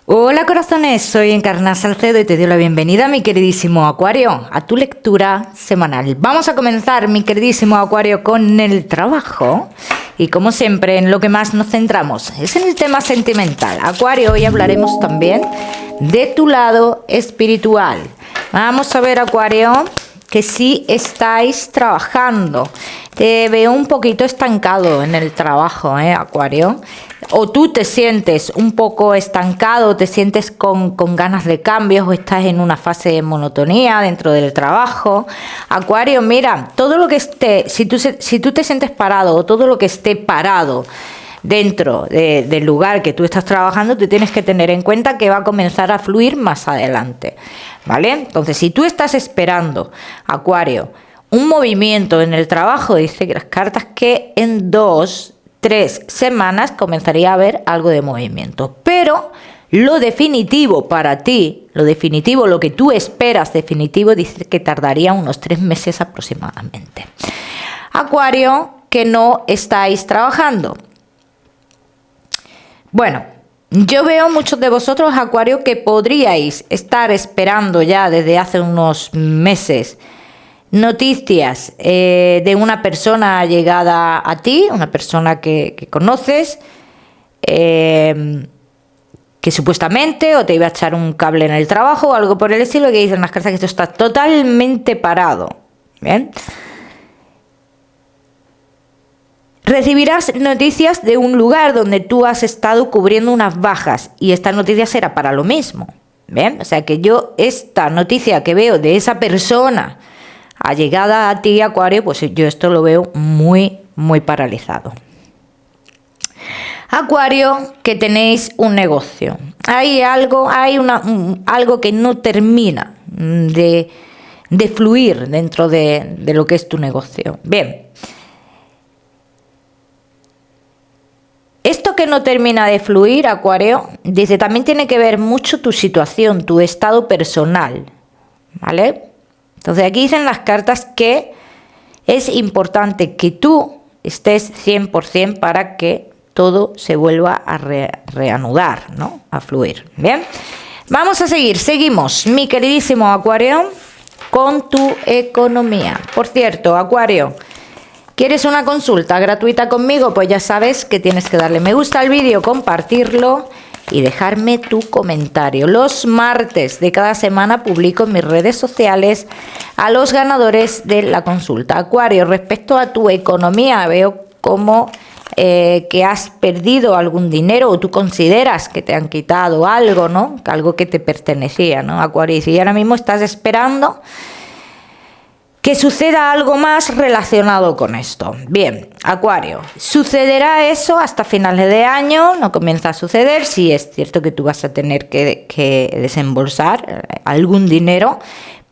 Hola corazones, soy Encarna Salcedo y te doy la bienvenida, mi queridísimo Acuario, a tu lectura semanal. Vamos a comenzar, mi queridísimo Acuario, con el trabajo. Y como siempre, en lo que más nos centramos es en el tema sentimental. Acuario, hoy hablaremos también de tu lado espiritual. Vamos a ver, Acuario, que si estáis trabajando. Te veo un poquito estancado en el trabajo, Acuario. O tú te sientes un poco estancado, te sientes con ganas de cambios o estás en una fase de monotonía dentro del trabajo. Acuario, mira, todo lo que esté, si tú te sientes parado o todo lo que esté parado dentro del lugar que tú estás trabajando, tú tienes que tener en cuenta que va a comenzar a fluir más adelante, ¿vale? Entonces, si tú estás esperando, Acuario, un movimiento en el trabajo, dice que las cartas que en 2-3 semanas comenzaría a haber algo de movimiento, pero lo definitivo para ti, lo definitivo, lo que tú esperas definitivo, dice que tardaría unos 3 meses aproximadamente. Acuario, que no estáis trabajando. Bueno, yo veo muchos de vosotros, Acuario, que podríais estar esperando ya desde hace unos meses noticias de una persona llegada a ti, una persona que conoces, que supuestamente o te iba a echar un cable en el trabajo o algo por el estilo, que dicen las cartas que esto está totalmente parado. ¿Bien? Recibirás noticias de un lugar donde tú has estado cubriendo unas bajas y esta noticia será para lo mismo. ¿Bien? O sea que yo esta noticia que veo de esa persona allegada a ti, Acuario, pues yo esto lo veo muy, muy paralizado. Acuario, que tenéis un negocio. Hay algo que no termina de fluir dentro de lo que es tu negocio. Bien. Esto que no termina de fluir, Acuario, dice, también tiene que ver mucho tu situación, tu estado personal, ¿vale? Entonces aquí dicen las cartas que es importante que tú estés 100% para que todo se vuelva a reanudar, ¿no? A fluir. Bien, vamos a seguimos, mi queridísimo Acuario, con tu economía. Por cierto, Acuario, ¿quieres una consulta gratuita conmigo? Pues ya sabes que tienes que darle me gusta al vídeo, compartirlo y dejarme tu comentario. Los martes de cada semana publico en mis redes sociales a los ganadores de la consulta. Acuario, respecto a tu economía, veo como que has perdido algún dinero o tú consideras que te han quitado algo, ¿no? Algo que te pertenecía, ¿no? Acuario, y ahora mismo estás esperando que suceda algo más relacionado con esto. Bien, Acuario, sucederá eso hasta finales de año, no comienza a suceder, sí es cierto que tú vas a tener que desembolsar algún dinero,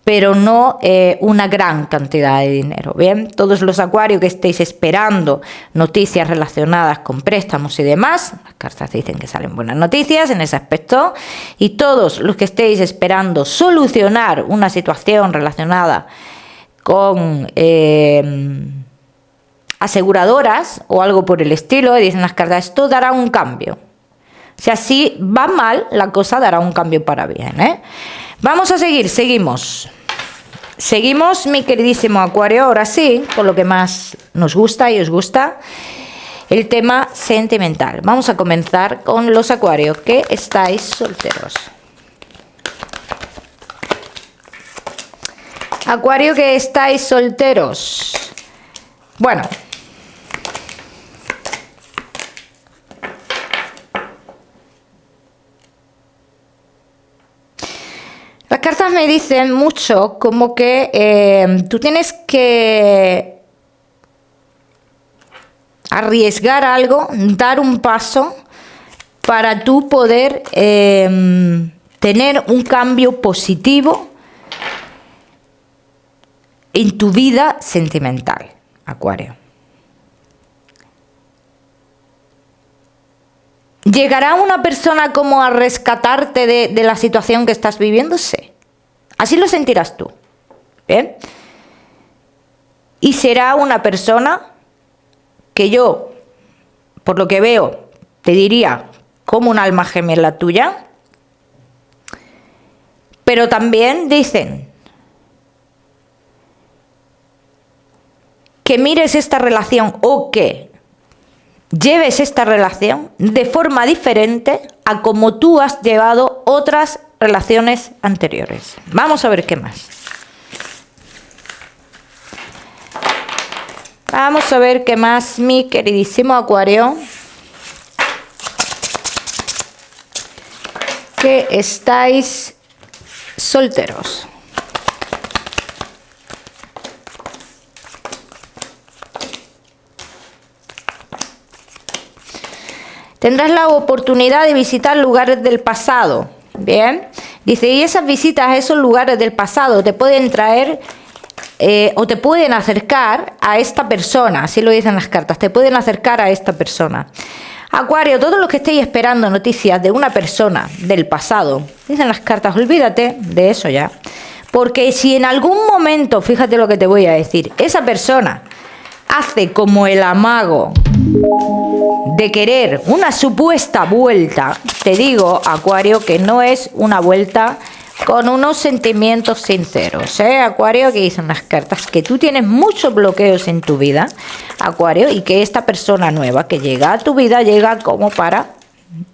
pero no una gran cantidad de dinero. Bien, todos los Acuarios que estéis esperando noticias relacionadas con préstamos y demás, las cartas dicen que salen buenas noticias en ese aspecto, y todos los que estéis esperando solucionar una situación relacionada con aseguradoras o algo por el estilo, dicen las cartas, esto dará un cambio. O sea, si va mal, la cosa dará un cambio para bien, Vamos a seguimos, mi queridísimo Acuario, ahora sí, con lo que más nos gusta y os gusta, el tema sentimental. Vamos a comenzar con los Acuarios que estáis solteros. Acuario, que estáis solteros. Bueno, las cartas me dicen mucho como que tú tienes que arriesgar algo, dar un paso para tú poder tener un cambio positivo en tu vida sentimental, Acuario. ¿Llegará una persona como a rescatarte de la situación que estás viviendo? Sí. Así lo sentirás tú. ¿Bien? Y será una persona que por lo que veo, te diría como un alma gemela tuya, Pero también dicen que mires esta relación o que lleves esta relación de forma diferente a como tú has llevado otras relaciones anteriores. Vamos a ver qué más. Vamos a ver qué más, mi queridísimo Acuario, que estáis solteros. Tendrás la oportunidad de visitar lugares del pasado. Bien, dice, y esas visitas a esos lugares del pasado te pueden traer o te pueden acercar a esta persona, así lo dicen las cartas, te pueden acercar a esta persona. Acuario, todos los que estéis esperando noticias de una persona del pasado, dicen las cartas, olvídate de eso ya. Porque si en algún momento, fíjate lo que te voy a decir, esa persona hace como el amago de querer una supuesta vuelta, te digo, Acuario, que no es una vuelta con unos sentimientos sinceros, Acuario, que dicen las cartas que tú tienes muchos bloqueos en tu vida, Acuario, y que esta persona nueva que llega a tu vida llega como para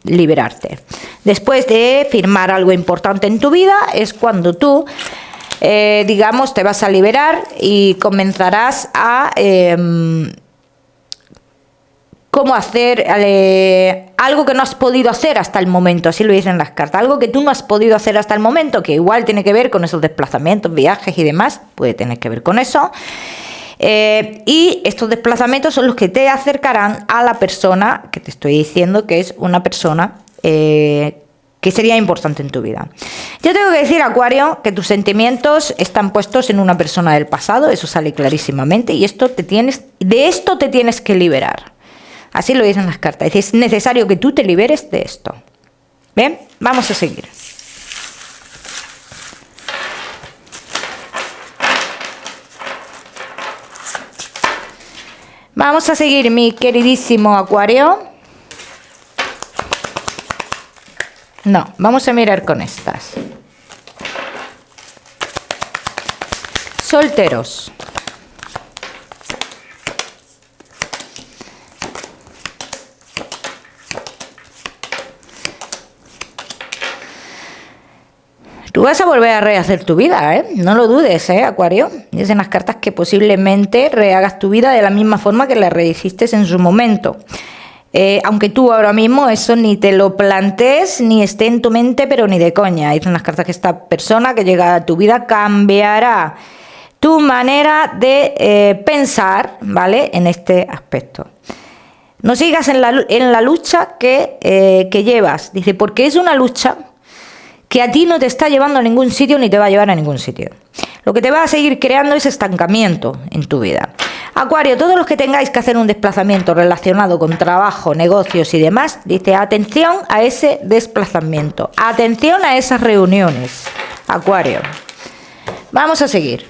liberarte. Después de firmar algo importante en tu vida es cuando tú digamos, te vas a liberar y comenzarás a cómo hacer algo que no has podido hacer hasta el momento, así lo dicen las cartas, algo que tú no has podido hacer hasta el momento, que igual tiene que ver con esos desplazamientos, viajes y demás, puede tener que ver con eso. Y estos desplazamientos son los que te acercarán a la persona que te estoy diciendo que es una persona que sería importante en tu vida. Yo tengo que decir, Acuario, que tus sentimientos están puestos en una persona del pasado, eso sale clarísimamente, y de esto te tienes que liberar. Así lo dicen las cartas, es necesario que tú te liberes de esto. ¿Bien? Vamos a seguir. Vamos a seguir, mi queridísimo Acuario. No, vamos a mirar con estas. Solteros. Tú vas a volver a rehacer tu vida, no lo dudes, Acuario. Dicen las cartas que posiblemente rehagas tu vida de la misma forma que la rehiciste en su momento. Aunque tú ahora mismo eso ni te lo plantees ni esté en tu mente, pero ni de coña. Dicen las cartas que esta persona que llega a tu vida cambiará tu manera de pensar, ¿vale? En este aspecto. No sigas en la lucha que llevas. Dice, porque es una lucha que a ti no te está llevando a ningún sitio ni te va a llevar a ningún sitio. Lo que te va a seguir creando es estancamiento en tu vida. Acuario, todos los que tengáis que hacer un desplazamiento relacionado con trabajo, negocios y demás, dice, atención a ese desplazamiento, atención a esas reuniones. Acuario. Vamos a seguir.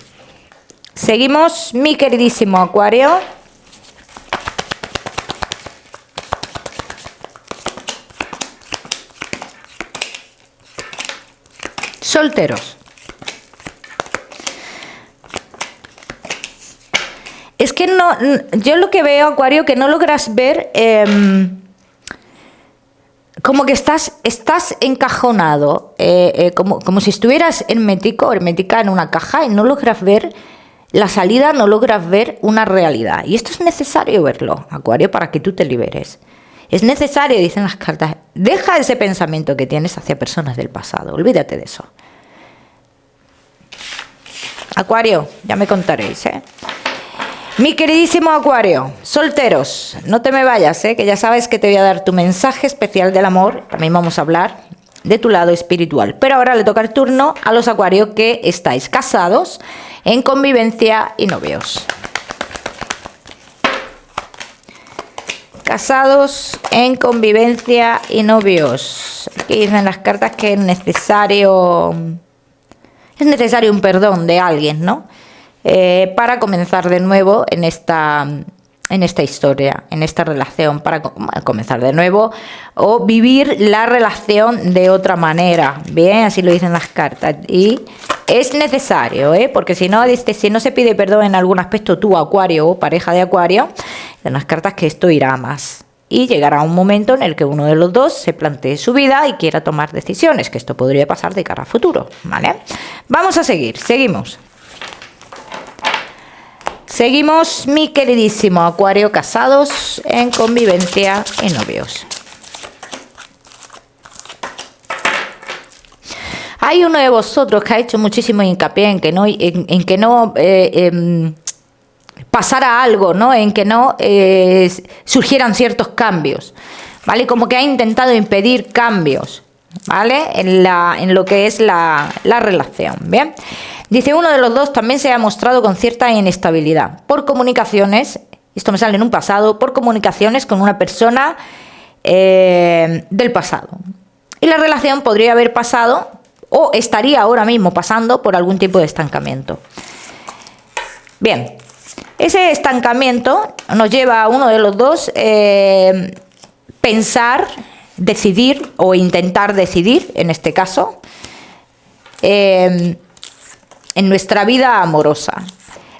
Seguimos, mi queridísimo Acuario. Solteros. Es que no, yo lo que veo, Acuario, que no logras ver como que estás encajonado, como si estuvieras hermética en una caja y no logras ver la salida, no logras ver una realidad. Y esto es necesario verlo, Acuario, para que tú te liberes. Es necesario, dicen las cartas, deja ese pensamiento que tienes hacia personas del pasado, olvídate de eso. Acuario, ya me contaréis, Mi queridísimo Acuario, solteros, no te me vayas, que ya sabes que te voy a dar tu mensaje especial del amor. También vamos a hablar de tu lado espiritual. Pero ahora le toca el turno a los Acuarios que estáis casados, en convivencia y novios. Casados, en convivencia y novios. Aquí dicen las cartas que es necesario un perdón de alguien, ¿no? Para comenzar de nuevo en esta en esta historia, en esta relación, para comenzar de nuevo o vivir la relación de otra manera. Bien, así lo dicen las cartas. Y es necesario, porque si no, si no se pide perdón en algún aspecto, tú, Acuario o pareja de Acuario, en las cartas que esto irá a más. Y llegará un momento en el que uno de los dos se plantee su vida y quiera tomar decisiones, que esto podría pasar de cara a futuro, ¿vale? Vamos a seguir, seguimos. Seguimos, mi queridísimo Acuario, casados, en convivencia y novios. Hay uno de vosotros que ha hecho muchísimo hincapié en que no pasara algo, ¿no? En que no surgieran ciertos cambios, ¿vale? Como que ha intentado impedir cambios, ¿vale? En lo que es la relación, ¿bien? Dice, uno de los dos también se ha mostrado con cierta inestabilidad por comunicaciones, esto me sale en un pasado, por comunicaciones con una persona del pasado. Y la relación podría haber pasado o estaría ahora mismo pasando por algún tipo de estancamiento. Bien, ese estancamiento nos lleva a uno de los dos pensar, decidir o intentar decidir, en este caso, en nuestra vida amorosa.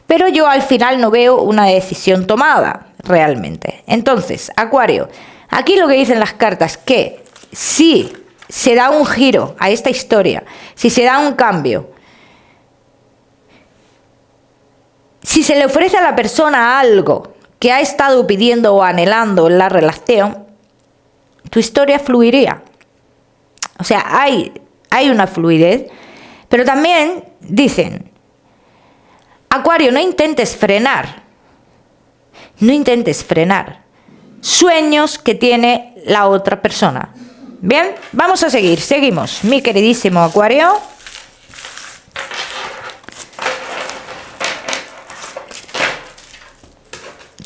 Pero yo al final no veo una decisión tomada realmente. Entonces, Acuario, aquí lo que dicen las cartas, que si se da un giro a esta historia, si se da un cambio, si se le ofrece a la persona algo que ha estado pidiendo o anhelando en la relación, tu historia fluiría. O sea, hay una fluidez, pero también dicen, Acuario, no intentes frenar sueños que tiene la otra persona. Bien, vamos a seguir, seguimos, mi queridísimo Acuario.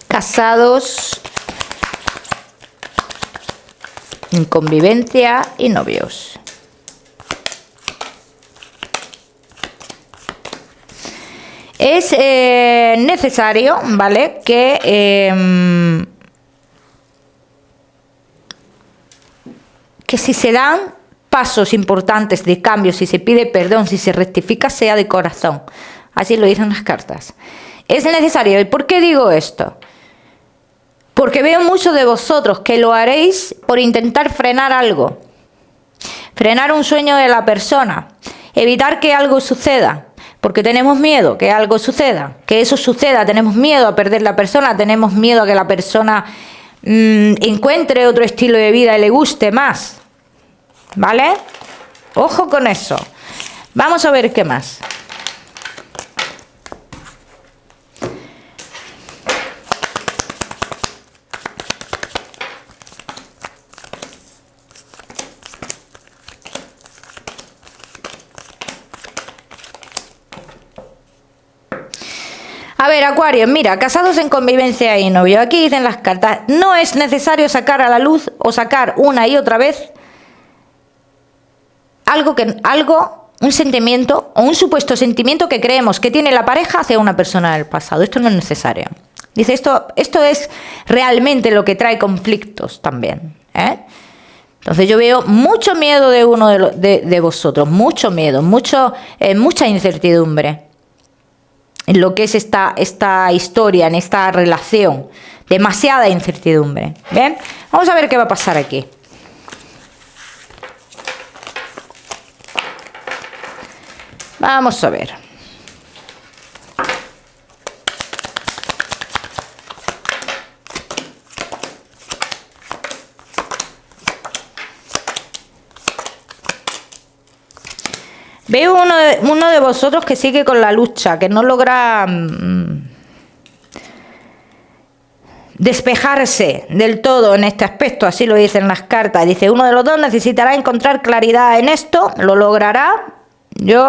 Casados, en convivencia y novios. Es necesario, ¿vale?, que si se dan pasos importantes de cambio, si se pide perdón, si se rectifica, sea de corazón. Así lo dicen las cartas. Es necesario. ¿Y por qué digo esto? Porque veo muchos de vosotros que lo haréis por intentar frenar algo. Frenar un sueño de la persona. Evitar que algo suceda. Porque tenemos miedo que algo suceda. Que eso suceda. Tenemos miedo a perder la persona. Tenemos miedo a que la persona encuentre otro estilo de vida y le guste más. ¿Vale? Ojo con eso. Vamos a ver qué más. A ver, Acuario, mira, casados en convivencia y novio. Aquí dicen las cartas, no es necesario sacar a la luz o sacar una y otra vez un sentimiento o un supuesto sentimiento que creemos que tiene la pareja hacia una persona del pasado. Esto no es necesario. Dice, esto es realmente lo que trae conflictos también, ¿eh? Entonces yo veo mucho miedo de uno de vosotros, mucho miedo, mucha incertidumbre en lo que es esta historia, en esta relación. Demasiada incertidumbre. ¿Bien? Vamos a ver qué va a pasar aquí. Vamos a ver. Veo uno de vosotros que sigue con la lucha, que no logra despejarse del todo en este aspecto, así lo dicen las cartas. Dice, uno de los dos necesitará encontrar claridad en esto, lo logrará.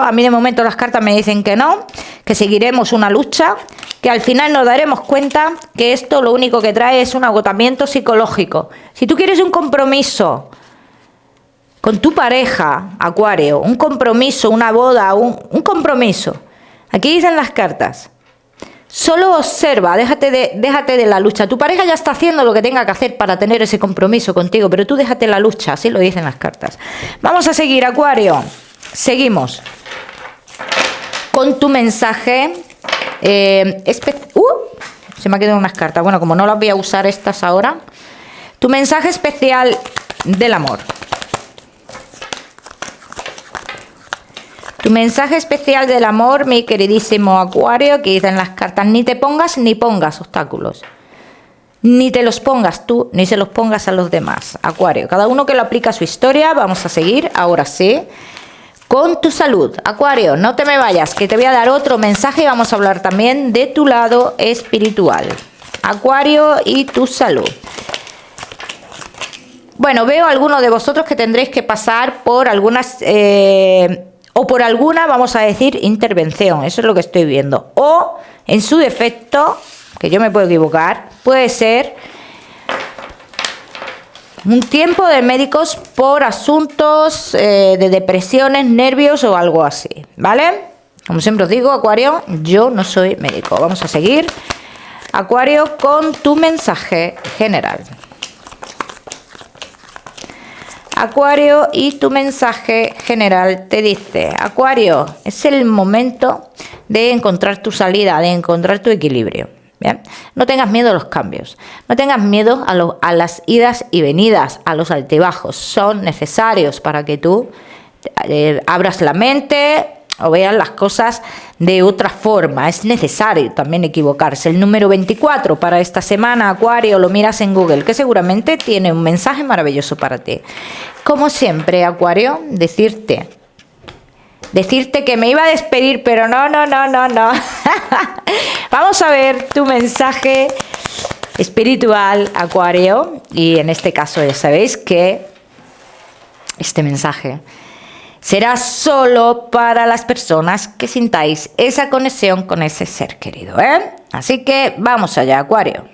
A mí de momento las cartas me dicen que no, que seguiremos una lucha, que al final nos daremos cuenta que esto lo único que trae es un agotamiento psicológico. Si tú quieres un compromiso con tu pareja, Acuario, un compromiso, una boda, un compromiso. Aquí dicen las cartas, Solo observa, déjate de la lucha. Tu pareja ya está haciendo lo que tenga que hacer para tener ese compromiso contigo, pero tú déjate la lucha, así lo dicen las cartas. Vamos a seguir, Acuario. Seguimos con tu mensaje. Se me han quedado unas cartas. Bueno, como no las voy a usar estas ahora. Tu mensaje especial del amor. Tu mensaje especial del amor, mi queridísimo Acuario, que dicen las cartas, ni te pongas ni pongas obstáculos. Ni te los pongas tú, ni se los pongas a los demás. Acuario, cada uno que lo aplica a su historia. Vamos a seguir, ahora sí, con tu salud. Acuario, no te me vayas, que te voy a dar otro mensaje y vamos a hablar también de tu lado espiritual. Acuario y tu salud. Bueno, veo a algunos de vosotros que tendréis que pasar por algunas... o por alguna, vamos a decir, intervención. Eso es lo que estoy viendo. O, en su defecto, que yo me puedo equivocar, puede ser un tiempo de médicos por asuntos de depresiones, nervios o algo así, ¿vale? Como siempre os digo, Acuario, yo no soy médico. Vamos a seguir, Acuario, con tu mensaje general. Acuario, y tu mensaje general te dice, Acuario, es el momento de encontrar tu salida, de encontrar tu equilibrio. ¿Bien? No tengas miedo a los cambios, no tengas miedo a las idas y venidas, a los altibajos. Son necesarios para que tú abras la mente o veas las cosas de otra forma. Es necesario también equivocarse. El número 24 para esta semana, Acuario, lo miras en Google, que seguramente tiene un mensaje maravilloso para ti. Como siempre, Acuario, decirte que me iba a despedir, pero no. Vamos a ver tu mensaje espiritual, Acuario, y en este caso ya sabéis que este mensaje será solo para las personas que sintáis esa conexión con ese ser querido, ¿eh? Así que vamos allá, Acuario.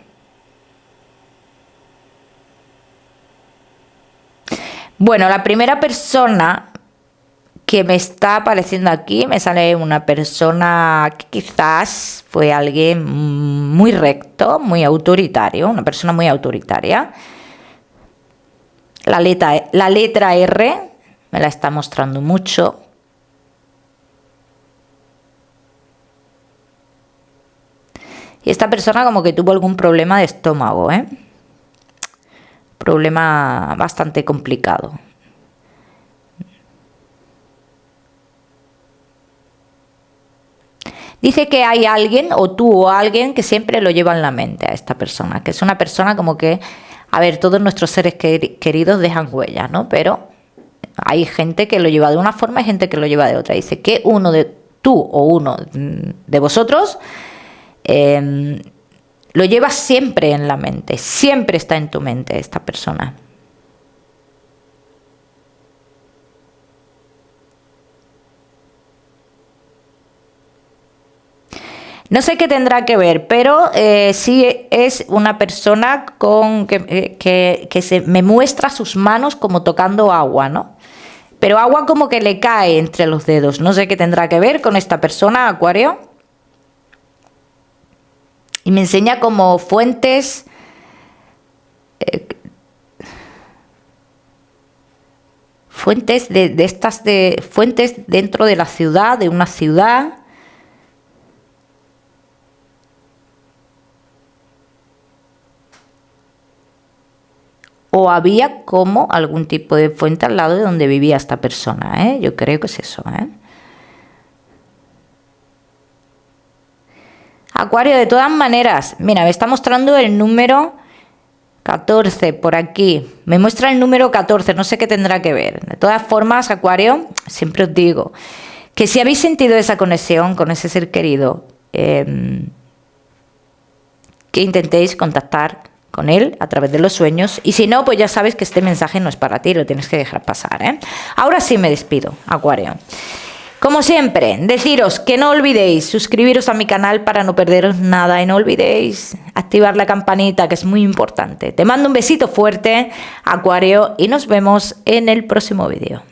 Bueno, la primera persona que me está apareciendo aquí, me sale una persona que quizás fue alguien muy recto, muy autoritario, una persona muy autoritaria. La letra R me la está mostrando mucho. Y esta persona como que tuvo algún problema de estómago, ¿eh? Problema bastante complicado. Dice que hay alguien, o tú o alguien, que siempre lo lleva en la mente a esta persona, que es una persona como que, a ver, todos nuestros seres queridos dejan huellas, ¿no? Pero hay gente que lo lleva de una forma y gente que lo lleva de otra. Dice que tú o uno de vosotros lo llevas siempre en la mente, siempre está en tu mente esta persona. No sé qué tendrá que ver, pero sí es una persona que me muestra sus manos como tocando agua, ¿no? Pero agua como que le cae entre los dedos. No sé qué tendrá que ver con esta persona, Acuario. Y me enseña como fuentes... fuentes fuentes dentro de la ciudad, de una ciudad... O había como algún tipo de fuente al lado de donde vivía esta persona, ¿eh? Yo creo que es eso, ¿eh? Acuario, de todas maneras, mira, me está mostrando el número 14 por aquí. Me muestra el número 14, no sé qué tendrá que ver. De todas formas, Acuario, siempre os digo que si habéis sentido esa conexión con ese ser querido, que intentéis contactar con él a través de los sueños, y si no, pues ya sabes que este mensaje no es para ti, lo tienes que dejar pasar, ¿eh? Ahora sí me despido, Acuario. Como siempre, deciros que no olvidéis suscribiros a mi canal para no perderos nada, y no olvidéis activar la campanita, que es muy importante. Te mando un besito fuerte, Acuario, y nos vemos en el próximo vídeo.